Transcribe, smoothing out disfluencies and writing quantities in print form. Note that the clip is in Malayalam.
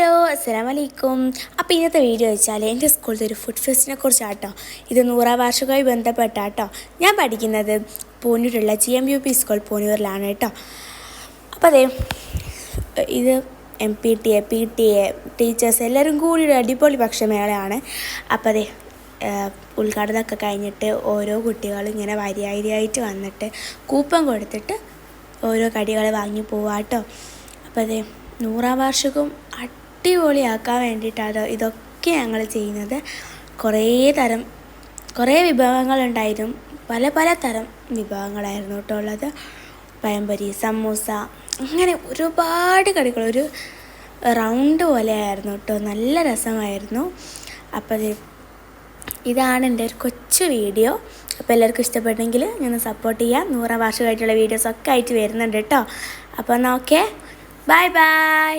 ഹലോ അസ്സലാമു അലൈക്കും. അപ്പോൾ ഇന്നത്തെ വീഡിയോ വെച്ചാൽ എൻ്റെ സ്കൂളിലത്തെ ഒരു ഫുഡ് ഫെസ്റ്റിനെ കുറിച്ചാട്ടോ. ഇത് 100ാം വാർഷികമായി ബന്ധപ്പെട്ടാട്ടോ. ഞാൻ പഠിക്കുന്നത് പൂനൂരുള്ള GMUP സ്കൂൾ പൂനൂരിലാണ് കേട്ടോ. അപ്പോൾ അതെ ഇത് MPTA PTA ടീച്ചേഴ്സ് എല്ലാവരും കൂടി ഒരു അടിപൊളി ഭക്ഷണമേളയാണ്. അപ്പോൾ അതെ ഉദ്ഘാടനമൊക്കെ കഴിഞ്ഞിട്ട് ഓരോ കുട്ടികളും ഇങ്ങനെ വരിയായിട്ട് വന്നിട്ട് കൂപ്പൺ കൊടുത്തിട്ട് ഓരോ കടികൾ വാങ്ങി പോവാട്ടോ. അപ്പോൾ അതെ 100ാം വാർഷികം അടിപൊളിയാക്കാൻ വേണ്ടിയിട്ടാണ് ഇതൊക്കെ ഞങ്ങൾ ചെയ്യുന്നത്. കുറേ വിഭവങ്ങളുണ്ടായിരുന്നു. പല തരം വിഭവങ്ങളായിരുന്നു കേട്ടോ ഉള്ളത്. പഴംപൊരി, സമൂസ, അങ്ങനെ ഒരുപാട് കടികൾ ഒരു റൗണ്ട് പോലെയായിരുന്നു കേട്ടോ. നല്ല രസമായിരുന്നു. അപ്പോൾ ഇതാണ് എൻ്റെ ഒരു കൊച്ചു വീഡിയോ. അപ്പോൾ എല്ലാവർക്കും ഇഷ്ടപ്പെട്ടെങ്കിൽ ഞാൻ സപ്പോർട്ട് ചെയ്യാം. 100ാം വാർഷികമായിട്ടുള്ള വീഡിയോസൊക്കെ ആയിട്ട് വരുന്നുണ്ട് കേട്ടോ. അപ്പോൾ എന്നാൽ ഓക്കെ, ബൈ.